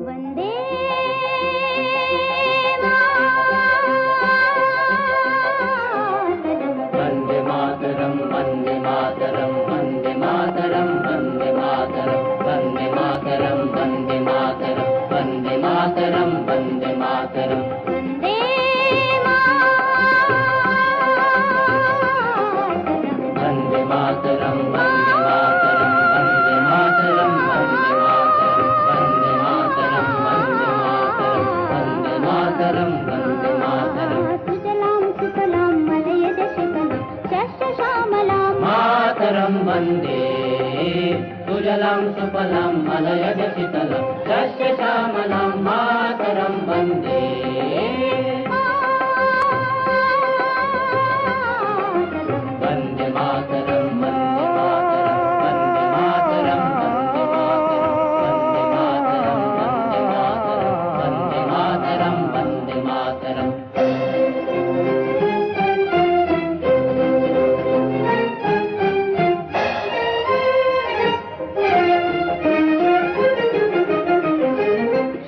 वंदे मातरम वंदे मातरम वंदे मातरम वंदे मातरम वंदे मातरम वंदे मातरम वंदे मातरम वंदे मातरम वंदे वंदे मातरम वंदे मातरम वंदे मातरम वंदे मातरम वंदे मातरम वंदे मातरम सुजलां सुफलां मलयज शिखलां शस्य श्यामलां मातरम वंदे सुजलां सुफलां मलयज शीतलां शस्य श्यामलां मातरं वंदे वंदे मातरं वंदे मातरं वंदे मातरं वंदे मातरं वंदे मातरं वंदे मातरं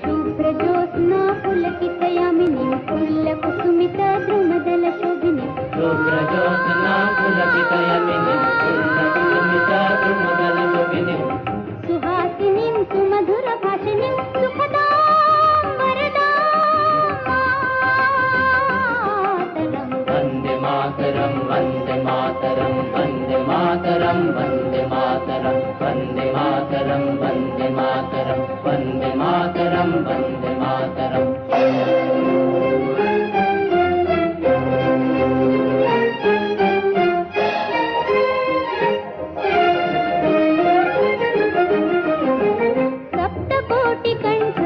शुभ्रज्योत्स्ना पुलकितयामिनीं पुल्लकुसुमितद्रुमदलशोभिनीं शुभ्रज्योत्स्ना पुलकितयामिनीं पुल्लकुसुमितद्रुमदलशोभिनीं सुहासिनीं सुमधुरभाषिणीं सुखदां वरदां मातरं वंदे मातरं वंदे मातरं वंदे मातरं वंदे मातरं वंदे मातरं वंदे मातरं वंदे मातरं सप्तकोटिकण्ठ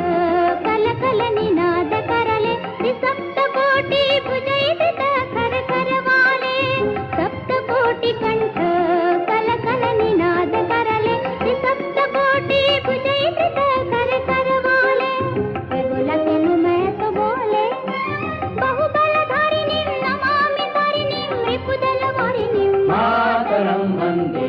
कलकलनिनाद करले सप्तकोटि भुजैर्धृत खर करवाले सप्तकोटिकण्ठ कलकलनिनाद करले सप्तकोटि भुजैर्धृत खर करवाले प्रभुला केनु मैं तो बोले बहुबलधारिणीं नमामि तारिणीं रिपुदलवारिणीं मातरं वंदे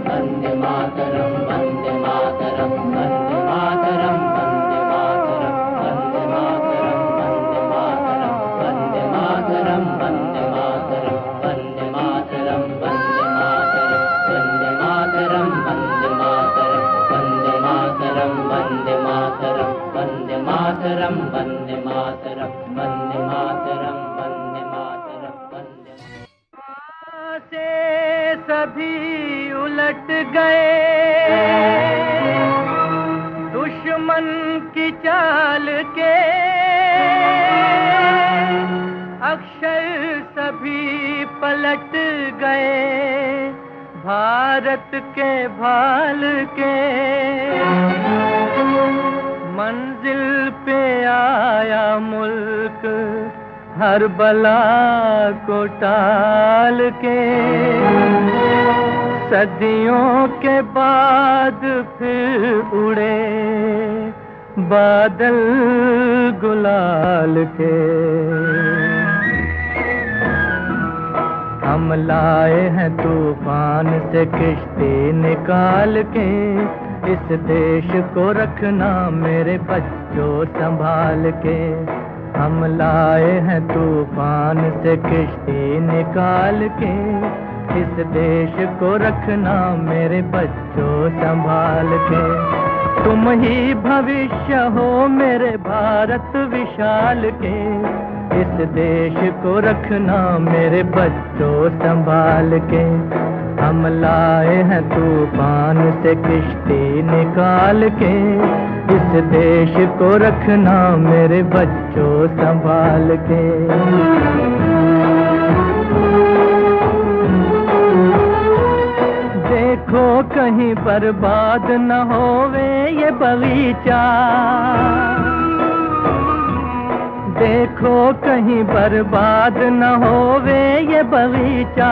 वंदे मातरं वंदे मातरं वंदे मातरं वंदे मातरं वंदे मातरं वंदे मातरं वंदे मातरं वंदे मातरं वंदे मातरं वंदे मातरं वंदे मातरं वंदे मातरं वंदे मातरं वंदे मातरं वंदे मातरं वंदे से सभी उलट गए दुश्मन की चाल के अक्षर सभी पलट गए भारत के भाल के मंजिल पे आया मुल्क हर बला को टाल के सदियों के बाद फिर उड़े बादल गुलाल के हम लाए हैं तूफान से किश्ती निकाल के इस देश को रखना मेरे बच्चों संभाल के हम लाए हैं तूफान से किश्ती निकाल के इस देश को रखना मेरे बच्चों संभाल के तुम ही भविष्य हो मेरे भारत विशाल के इस देश को रखना मेरे बच्चों संभाल के हम लाए हैं तूफान से किश्ती निकाल के इस देश को रखना मेरे बच्चों संभाल के देखो कहीं बर्बाद न होवे ये बगीचा देखो कहीं बर्बाद न होवे ये बगीचा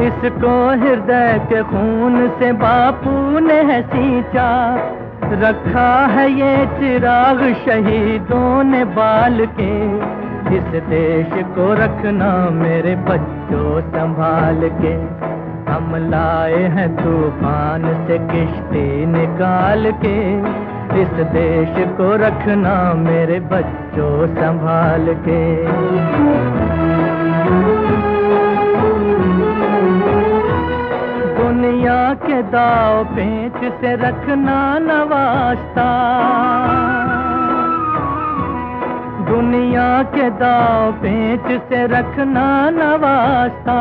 इसको हृदय के खून से बापू ने है सींचा रखा है ये चिराग शहीदों ने बाल के इस देश को रखना मेरे बच्चों संभाल के हम लाए हैं तूफान से किश्ती निकाल के, इस देश को रखना मेरे बच्चों संभाल के। दुनिया के दाव पेच से रखना न वास्ता, दुनिया के दाव पेच से रखना न वास्ता।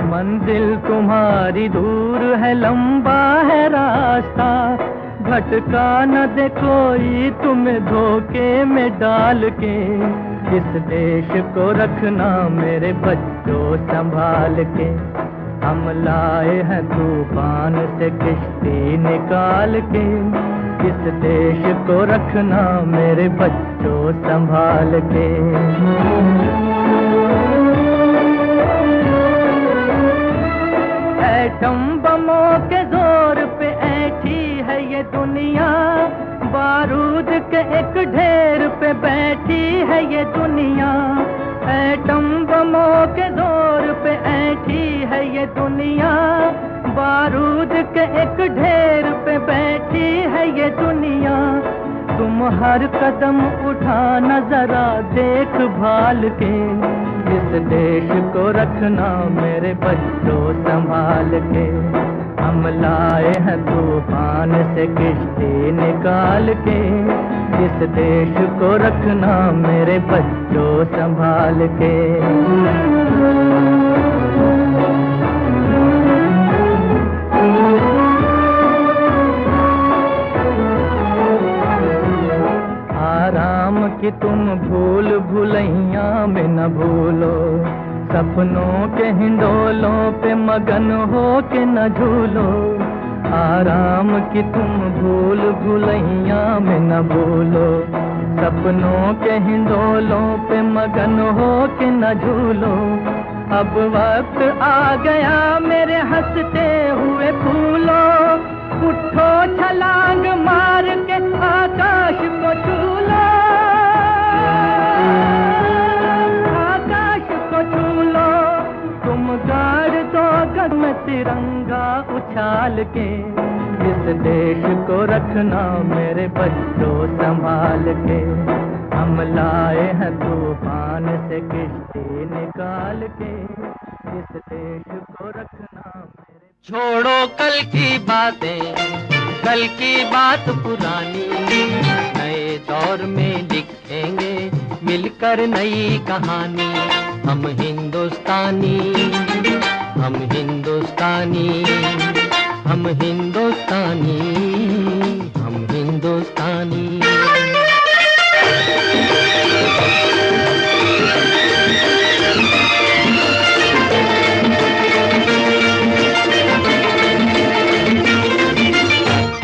मंजिल तुम्हारी दूर है, लंबा है रास्ता, भटका न दे कोई तुम्हें धोखे में डाल के, इस देश को रखना मेरे बच्चों संभाल के। हम लाए हैं तूफान से किश्ती निकाल के, इस देश को रखना मेरे बच्चों संभाल के। एटम बमों के जोर पे ऐठी है ये दुनिया, बारूद के एक ढेर पे बैठी है ये दुनिया। एटम बमों के जोर पे ऐठी है ये दुनिया, बारूद के एक ढेर पे बैठी है ये दुनिया। तुम हर कदम उठाना जरा देख भाल के, इस देश को रखना मेरे बच्चों संभाल के। हम लाए हैं तूफान से किश्ती निकाल के, इस देश को रखना मेरे बच्चों संभाल के। आराम की तुम भूल भुलैया में न भूलो, सपनों के हिंडोलों पे मगन हो के न झूलो। आराम की तुम भूल भुलैया में न भूलो, सपनों के हिंडोलों पे मगन हो के न झूलो। अब वक्त आ गया मेरे हंसते हुए फूलों, उठो छलांग मार के आकाश को छू लो, आकाश को छू लो। तुम गाड़ दो गगन में तिरंगा उछाल के, इस देश को रखना मेरे बच्चों संभाल के। हम लाए हैं तूफान से किश्ती निकाल के, इस देश को रखना मेरे। छोड़ो कल की बातें, कल की बात पुरानी, नए दौर में लिखेंगे मिलकर नई कहानी। हम हिंदुस्तानी, हम हिंदुस्तानी, हम हिंदुस्तानी, हम हिंदुस्तानी।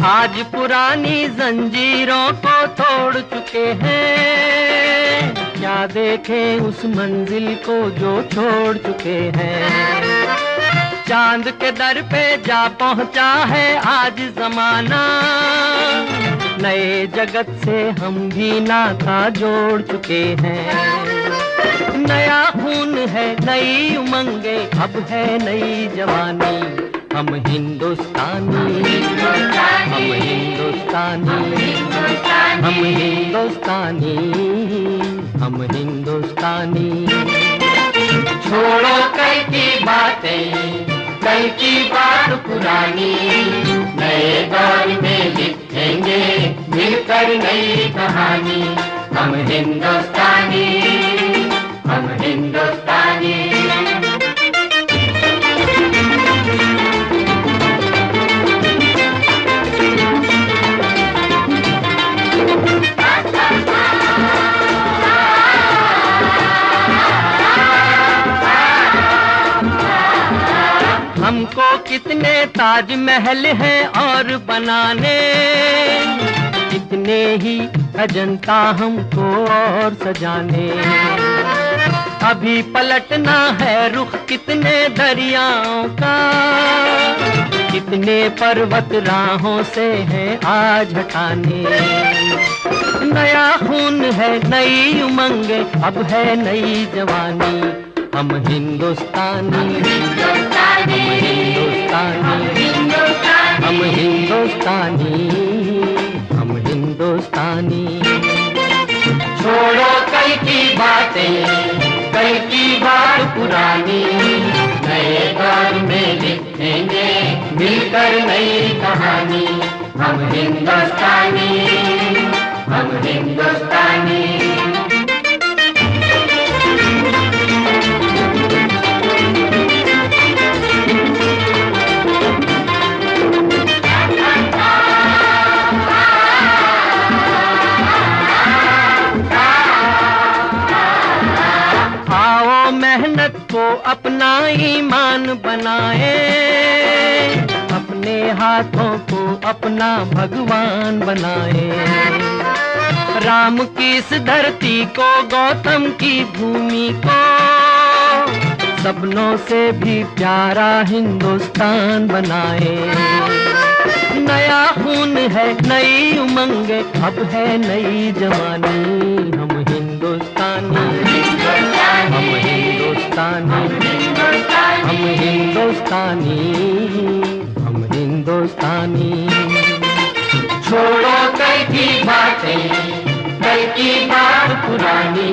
आज पुरानी जंजीरों को तोड़ चुके हैं, क्या देखें उस मंजिल को जो छोड़ चुके हैं। चांद के दर पे जा पहुंचा है आज जमाना, नए जगत से हम भी नाता जोड़ चुके हैं। नया खून है, नई उमंगे, अब है नई जवानी। हम हिंदुस्तानी, हम हिंदुस्तानी, हम हिंदुस्तानी, हम हिंदुस्तानी। छोड़ो कल की बातें, कल की बात पुरानी, नए दौर में लिखेंगे मिलकर नई कहानी। हम हिंदुस्तानी, हम हिंदुस्तानी। हमको कितने ताजमहल हैं और बनाने, कितने ही अजंता हमको और सजाने। अभी पलटना है रुख कितने दरियाओं का, कितने पर्वत राहों से हैं आज हटाने। नया खून है, नई उमंगे, अब है नई जवानी। हम हिंदुस्तानी, हिंदुस्तानी, हम हिंदुस्तानी, हम हिंदुस्तानी। छोड़ो कल की बातें, कल की बात पुरानी, नए दौर में लिखेंगे मिलकर नई कहानी। हम हिंदुस्तानी, हम हिंदुस्तानी। मेहनत को अपना ईमान बनाए, अपने हाथों को अपना भगवान बनाए। राम की इस धरती को, गौतम की भूमि को, सपनों से भी प्यारा हिंदुस्तान बनाए। नया खून है, नई उमंगे, अब है नई जवानी। हम हिंदुस्तानी, हम हिंदुस्तानी, हम हिंदुस्तानी, हम हिंदुस्तानी। छोड़ो कल की बातें, कल की बात पुरानी,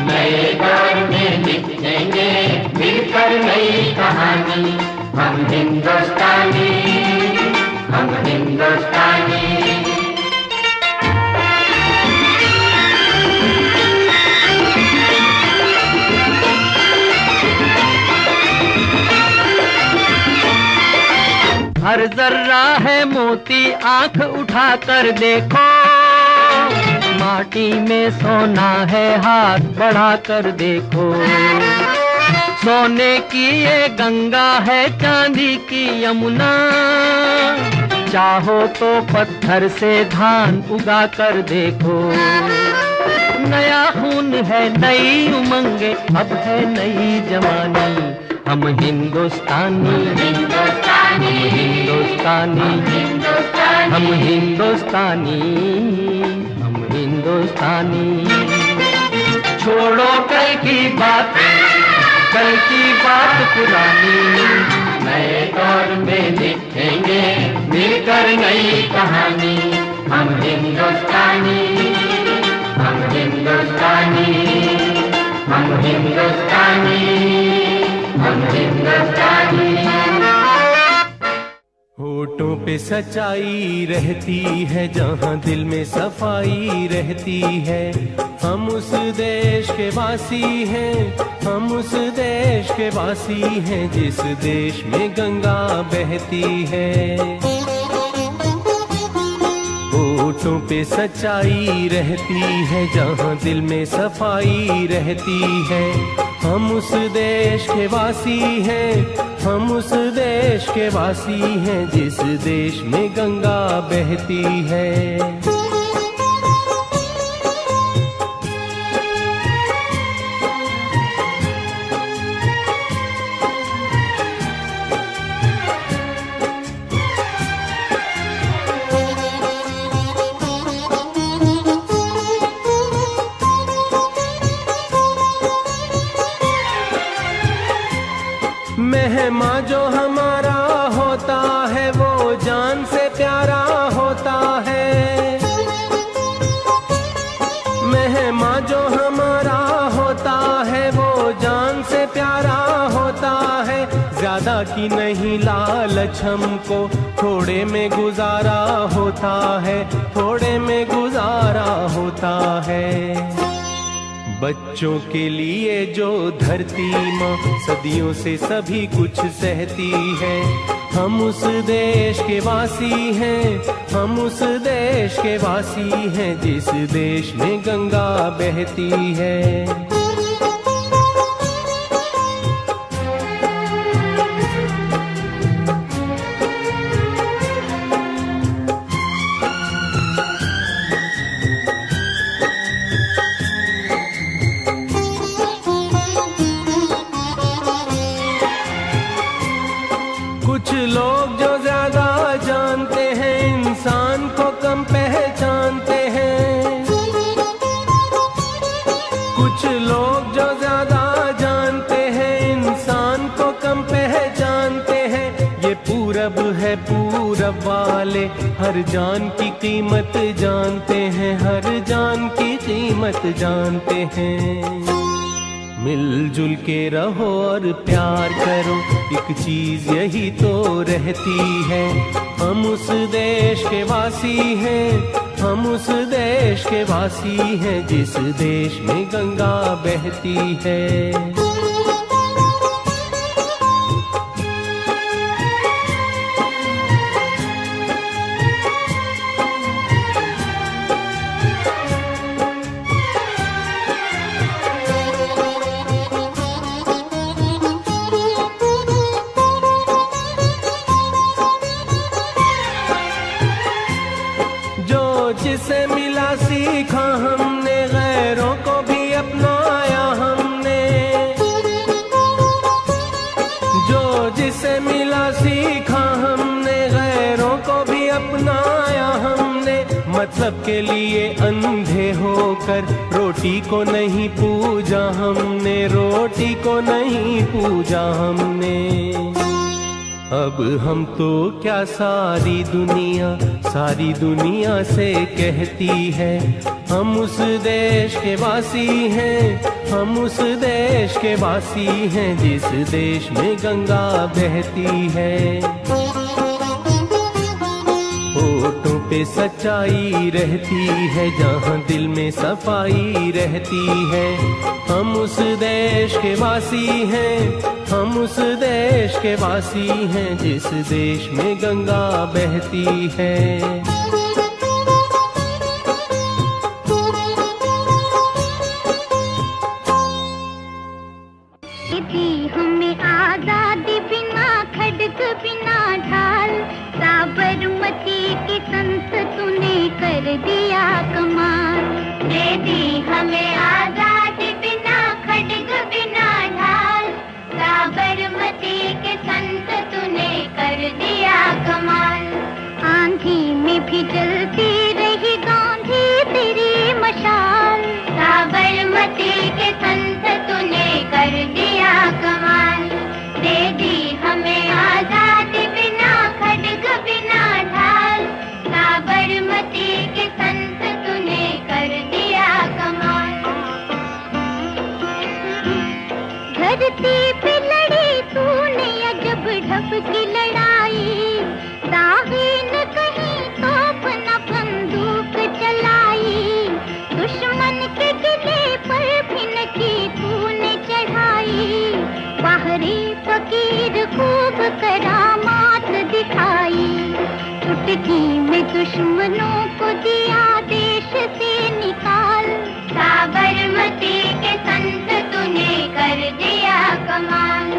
नए दौर में लिखेंगे मिलकर नई कहानी। हम हिंदुस्तानी, हम हिंदुस्तानी। हर जर्रा है मोती, आंख उठा कर देखो, माटी में सोना है, हाथ बढ़ा कर देखो। सोने की ये गंगा है, चांदी की यमुना, चाहो तो पत्थर से धान उगा कर देखो। नया खून है, नई उमंगे, अब है नई जवानी। हम हिंदुस्तानी, हम हिंदुस्तानी, हम हिंदुस्तानी, हम हिंदुस्तानी। छोड़ो कल की बात, कल की बात पुरानी, नए दौर में लिखेंगे मिलकर नई कहानी। हम हिंदुस्तानी, हम हिंदुस्तानी, हम हिंदुस्तानी, हम हिंदुस्तानी। होठों पे सच्चाई रहती है, जहाँ दिल में सफाई रहती है। हम उस देश के वासी हैं, हम उस देश के वासी हैं, जिस देश में गंगा बहती है। होठों पे सच्चाई रहती है, जहाँ दिल में सफाई रहती है। हम उस देश के वासी हैं, हम उस देश के वासी हैं, जिस देश में गंगा बहती है। मेहमा जो हमारा होता है, वो जान से प्यारा होता है। मेहमा जो हमारा होता है, वो जान से प्यारा होता है। ज्यादा की नहीं लालच हमको, थोड़े में गुजारा होता है, थोड़े में गुजारा होता है। बच्चों के लिए जो धरती माँ सदियों से सभी कुछ सहती है। हम उस देश के वासी हैं, हम उस देश के वासी हैं, जिस देश में गंगा बहती है। कुछ लोग जो ज्यादा जानते हैं, इंसान को कम पहचानते हैं। कुछ पूरब वाले हर जान की कीमत जानते हैं, हर जान की कीमत जानते हैं। मिलजुल के रहो और प्यार करो, एक चीज यही तो रहती है। हम उस देश के वासी हैं, हम उस देश के वासी हैं जिस देश में गंगा बहती है। जिसे मिला सीखा हमने, गैरों को भी अपनाया हमने। जो जिसे मिला सीखा हमने, गैरों को भी अपनाया हमने। मतलब के लिए अंधे होकर रोटी को नहीं पूजा हमने, रोटी को नहीं पूजा हमने। अब हम तो क्या सारी दुनिया से कहती है, हम उस देश के वासी हैं, हम उस देश के वासी हैं जिस देश में गंगा बहती है। होठों पे सच्चाई रहती है, जहाँ दिल में सफाई रहती है। हम उस देश के वासी हैं, हम उस देश के वासी हैं जिस देश में गंगा बहती है। हमें आजादी बिना खड्ग बिना ढाल, साबरमती की संत तूने कर दिया कमाल। दे दी हमें आजादी बिना खड्ग बिना ढाल, साबरमती के संत तूने कर दिया कमाल। आंधी में भी जलती रही गांधी तेरी मशाल, साबरमती के संत तूने कर दिया कमाल। दे दी हमें आजादी बिना खड्ग बिना ढाल, साबरमती के संत तूने कर दिया कमाल। धरती पे लड़ी तूने अजब ढब की लड़ाई, दाहिन कहीं तोप न बंदूक चलाई। दुश्मन के किले पर भी न की तूने चढ़ाई, बाहरी फकीर खूब करामात दिखाई। चुटकी में दुश्मनों को दिया देश से निकाल, साबरमती के संत तूने कर दिया कमाल।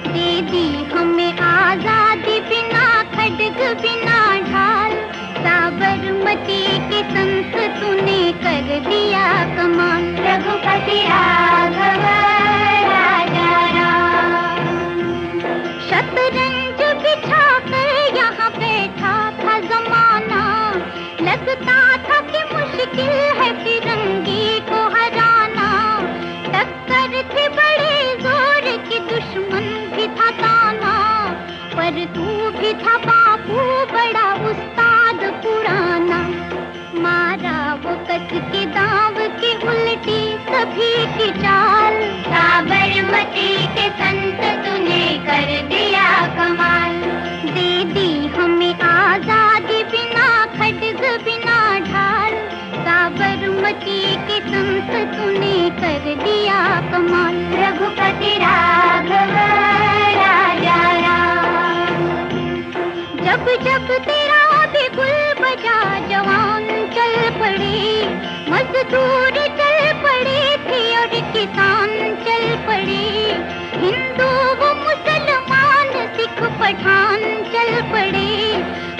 दे दी हमें आजादी बिना खड्ग बिना ढाल, साबरमती के संत तूने कर दिया कमाल। रघुपति राघव राजा राम, शतरंज बिछा कर यहाँ बैठा था जमाना। लगता था कि मुश्किल है फिरंगी को हराना। टक्कर थी बड़े जोर की, दुश्मन भी था ताना। पर तू भी था बापू बड़ा उस्ताद पुराना। मारा वो कस के दाव की उल्टी सभी की चाल, साबरमती के संत तूने कर दिया कमाल। दे दी हमें आजादी बिना खड्ग बिना ढाल, साबरमती के संत तूने कर दिया कमाल। रघुपति राघव राजा राम, जब जब तेरा बिगुल बजा जवान चल पड़े, मजदूर चल पड़े थे और किसान चल पड़े। हिंदू वो मुसलमान सिख पठान चल पड़े,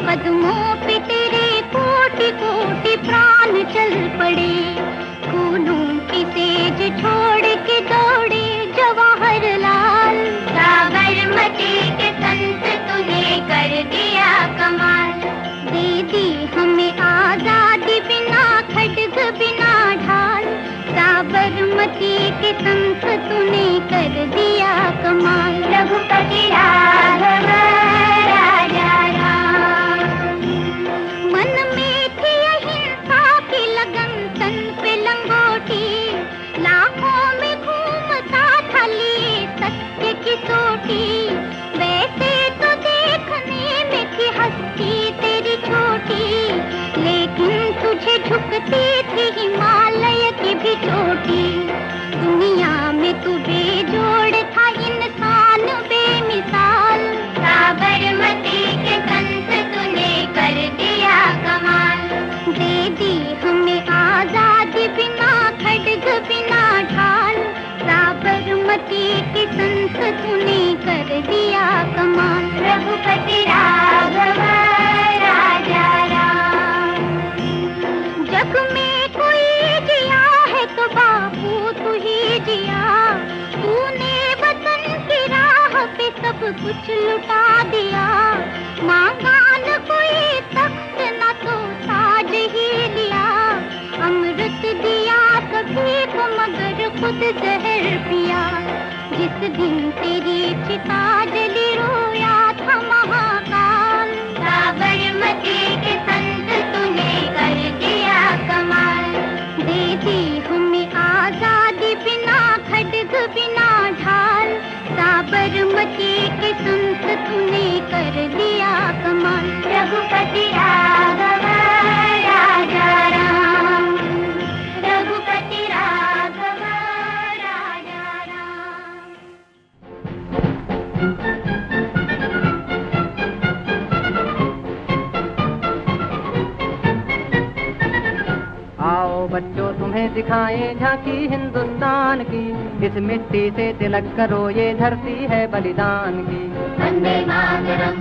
कदमों पे तेरे कोटि कोटि प्राण चल पड़े। खूनों की तेज छोड़ के दौड़े जवाहरलाल, साबरमती के संत तूने कर दिया कमाल। दे दी हमें आजादी बिना खड्ग बिना ढाल, साबरमती के संत तूने कर दिया कमाल। रघुपति राघव राजा राम, तुम्हें दिखाएं झांकी हिंदुस्तान की, इस मिट्टी से तिलक करो ये धरती है बलिदान की। वंदे मातरम,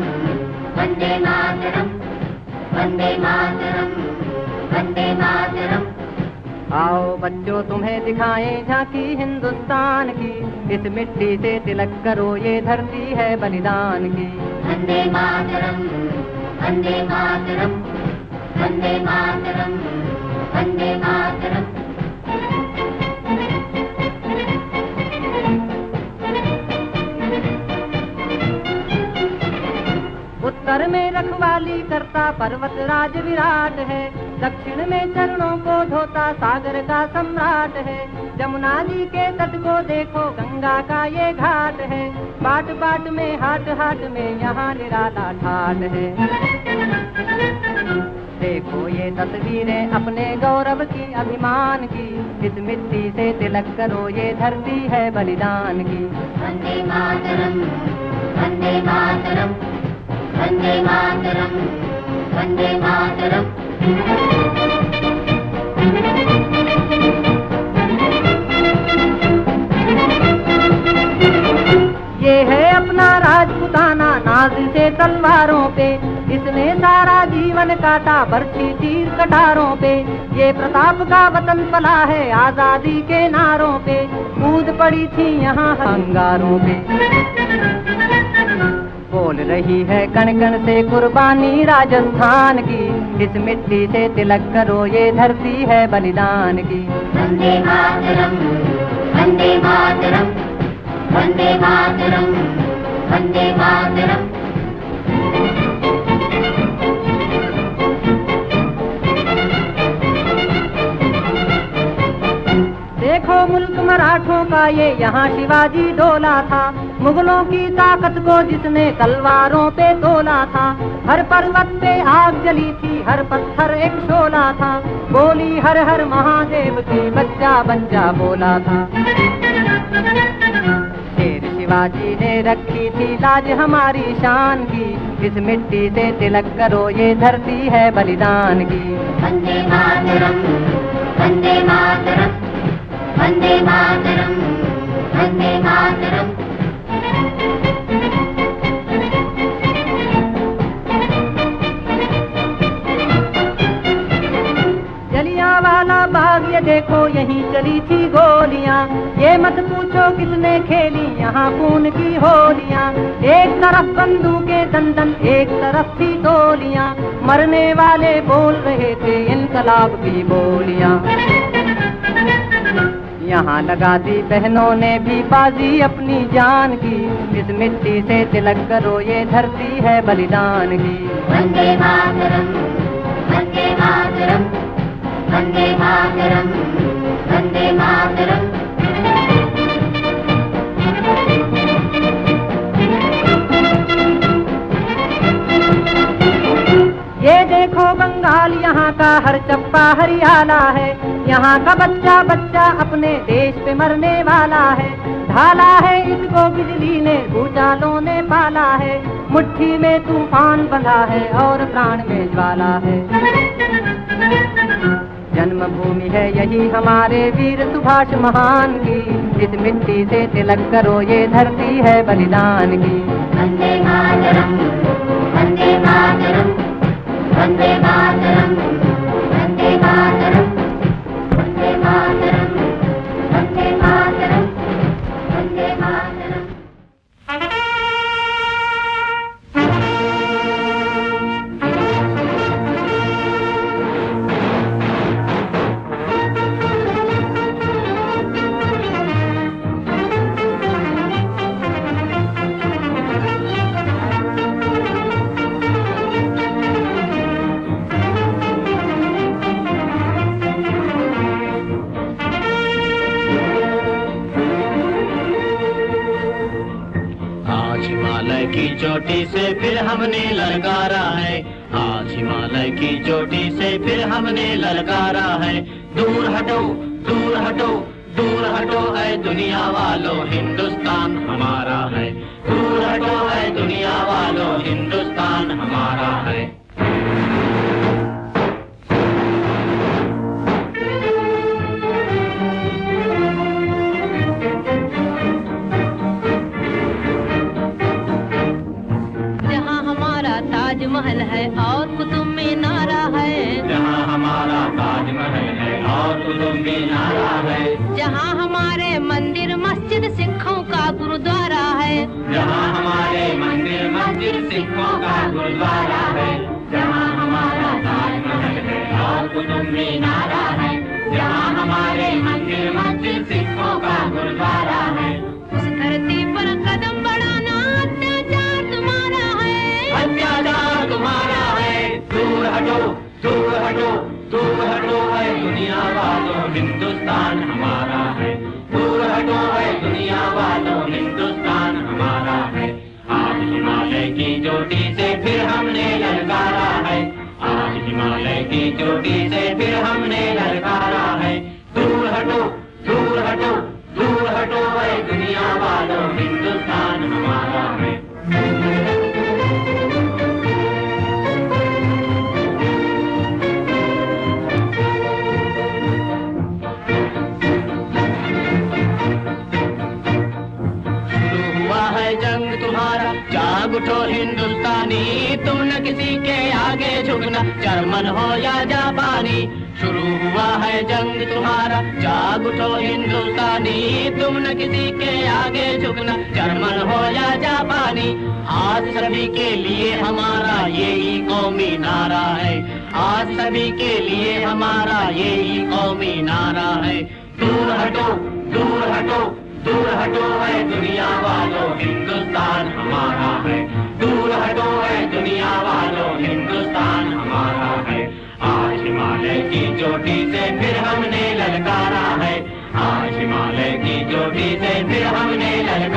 वंदे मातरम, वंदे मातरम, वंदे मातरम। आओ बच्चों तुम्हें दिखाएं झांकी हिंदुस्तान की, इस मिट्टी से तिलक करो ये धरती है बलिदान की। वंदे मातरम, वंदे मातरम, वंदे मातरम, वंदे मातरम। उत्तर में रखवाली करता पर्वत राज विराट है, दक्षिण में चरणों को धोता सागर का सम्राट है। जमुना जी के तट को देखो गंगा का ये घाट है, बाट बाट में हाट हाट में यहाँ निराला ठाट है। देखो ये तस्वीरें अपने गौरव की अभिमान की, इस मिट्टी से तिलक करो ये धरती है बलिदान की। वंदे मातरम, वंदे मातरम, वंदे मातरम, वंदे मातरम। ये है अपना राजपुताना नाज से तलवारों पे, इसने सारा जीवन काटा बरछी तीर कटारों पे। ये प्रताप का वतन पला है आजादी के नारों पे, कूद पड़ी थी यहाँ अंगारों पे। बोल रही है कण कण से कुर्बानी राजस्थान की, इस मिट्टी से तिलक करो ये धरती है बलिदान की। वंदे मातरम, वंदे मातरम, वंदे मातरम, वंदे मातरम। देखो मुल्क मराठों का ये यहाँ शिवाजी डोला था, मुगलों की ताकत को जिसने तलवारों पे तोला था। हर पर्वत पे आग जली थी, हर पत्थर एक शोला था, बोली हर हर महादेव की बच्चा बच्चा बोला था। शेर शिवाजी ने रखी थी लाज हमारी शान की, इस मिट्टी से तिलक करो ये धरती है बलिदान की। वंदे मातरम, वंदे मातरम, वंदे मातरम, वंदे मातरम। जलियांवाला बाग ये देखो यहीं चली थी गोलियां, ये मत पूछो किसने खेली यहाँ खून की होलियां। एक तरफ बंदूकें दंदन एक तरफ थी गोलियां, मरने वाले बोल रहे थे इनकलाब की बोलियां। यहाँ लगा दी बहनों ने भी बाजी अपनी जान की, इस मिट्टी से तिलक करो ये धरती है बलिदान की। वंदे मातरम, वंदे मातरम, वंदे मातरम, वंदे मातरम। ये देखो बंगाल यहाँ का हर चप्पा हरियाला है, यहाँ का बच्चा बच्चा अपने देश पे मरने वाला है। ढाला है इसको बिजली ने भूचालों ने पाला है, मुट्ठी में तूफान बंधा है और प्राण में ज्वाला है। जन्मभूमि है यही हमारे वीर सुभाष महान की, इस मिट्टी से तिलक करो ये धरती है बलिदान की। वंदे मातरम, वंदे मातरम, वंदे मातरम, वंदे मातरम, वंदे मातरम, वंदे मातरम, वंदे मातरम। की चोटी से फिर हमने ललकारा है, आज हिमालय की चोटी से फिर हमने ललकारा है। दूर हटो, दूर हटो, दूर हटो है दुनिया वालों, हिंदुस्तान हमारा है। दूर हटो है दुनिया वालों, हिंदुस्तान हमारा है। नारा है। जहाँ हमारे मंदिर मस्जिद सिखों का गुरुद्वारा है। जहाँ हमारे मंदिर मस्जिद सिखों का गुरुद्वारा है। जहाँ हमारा ताजमहल है और कुतुब मीनारा है। जहाँ हमारे मंदिर मस्जिद सिखों का गुरुद्वारा है। उस धरती पर कदम बढ़ाना अत्याचार तुम्हारा है। अत्याचार तुम्हारा है। दूर हटो, दूर हटो, दूर हटो है दुनिया वालों, हिंदुस्तान हमारा है। दूर हटो है दुनिया वालों, हिंदुस्तान हमारा है। आज हिमालय की चोटी से फिर हमने ललकारा है। आज हिमालय की चोटी से फिर हमने ललकारा है। दूर हटो, दूर हटो, दूर हटो है दुनिया वालों, हिंदुस्तान हमारा है। जाग उठो हिंदुस्तानी, तुम न किसी के आगे झुकना, जर्मन हो या जापानी। शुरू हुआ है जंग तुम्हारा, जाग उठो हिंदुस्तानी, तुम न किसी के आगे झुकना, जर्मन हो या जापानी। आज सभी के लिए हमारा यही कौमी नारा है। आज सभी के लिए हमारा यही कौमी नारा है। दूर हटो, दूर हटो, दूर हटो है दुनिया वालों, हिंदुस्तान हमारा है। दूर हटो है दुनिया वालों, हिंदुस्तान हमारा है। आज हिमालय की चोटी से फिर हमने ललकारा है। आज हिमालय की चोटी से फिर हमने ललकारा